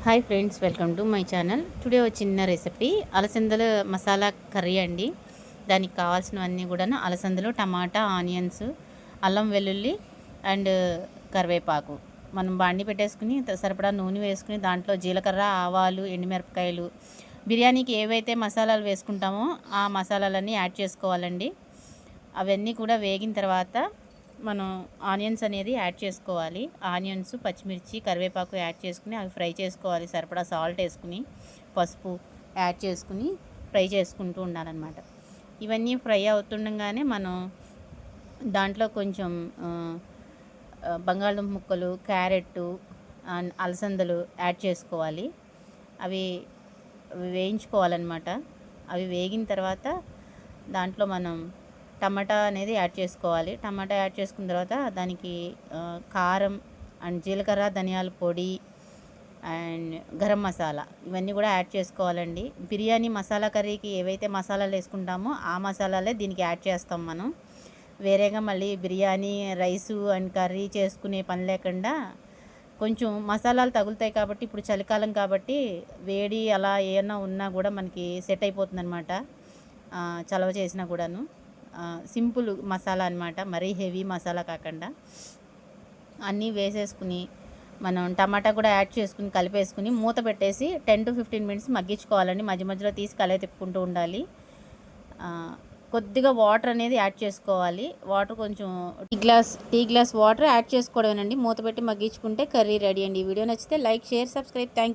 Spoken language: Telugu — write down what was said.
Hi friends, welcome to my channel. Today ఒక చిన్న రెసిపీ అలసందల మసాలా కర్రీ అండి. దానికి కావాల్సినవన్నీ కూడా అలసందలు, టమాటా, ఆనియన్స్, అల్లం వెల్లుల్లి అండ్ కరివేపాకు. మనం బాండి పెట్టేసుకుని సరిపడా నూనె వేసుకుని దాంట్లో జీలకర్ర, ఆవాలు, ఎండుమిరపకాయలు, బిర్యానీకి ఏవైతే మసాలాలు వేసుకుంటామో ఆ మసాలాలన్నీ యాడ్ చేసుకోవాలండి. అవన్నీ కూడా వేగిన తర్వాత మనం ఆనియన్స్ అనేది యాడ్ చేసుకోవాలి. ఆనియన్స్, పచ్చిమిర్చి, కరివేపాకు యాడ్ చేసుకుని అవి ఫ్రై చేసుకోవాలి. సరిపడా సాల్ట్ వేసుకుని, పసుపు యాడ్ చేసుకుని ఫ్రై చేసుకుంటూ ఉండాలన్నమాట. ఇవన్నీ ఫ్రై అవుతుండగానే మనం దాంట్లో కొంచెం బంగాళదుంప ముక్కలు, క్యారెట్టు అండ్ అలసందలు యాడ్ చేసుకోవాలి. అవి వేయించుకోవాలన్నమాట. అవి వేగిన తర్వాత దాంట్లో మనం టమాటా అనేది యాడ్ చేసుకోవాలి. టమాటా యాడ్ చేసుకున్న తర్వాత దానికి కారం అండ్ జీలకర్ర, ధనియాల పొడి అండ్ గరం మసాలా ఇవన్నీ కూడా యాడ్ చేసుకోవాలండి. బిర్యానీ మసాలా కర్రీకి ఏవైతే మసాలాలు వేసుకుంటామో ఆ మసాలాలే దీనికి యాడ్ చేస్తాం మనం. వేరేగా మళ్ళీ బిర్యానీ రైసు అండ్ కర్రీ చేసుకునే పని లేకుండా కొంచెం మసాలాలు తగులుతాయి కాబట్టి, ఇప్పుడు చలికాలం కాబట్టి వేడి అలా ఏమన్నా ఉన్నా కూడా మనకి సెట్ అయిపోతుందన్నమాట. చలవ చేసినా కూడాను సింపుల్ మసాలా అనమాట, మరీ హెవీ మసాలా కాకుండా. అన్నీ వేసేసుకుని మనం టమాటా కూడా యాడ్ చేసుకుని కలిపేసుకుని మూత పెట్టేసి 10 to 15 మినిట్స్ మగ్గించుకోవాలండి. మధ్య మధ్యలో తీసి కలయి తిప్పుకుంటూ ఉండాలి. కొద్దిగా వాటర్ అనేది యాడ్ చేసుకోవాలి. వాటర్ కొంచెం టీ గ్లాస్ వాటర్ యాడ్ చేసుకోవడమేనండి. మూత పెట్టి మగ్గించుకుంటే కర్రీ రెడీ అండి. ఈ వీడియో నచ్చితే like, share, subscribe. Thank you.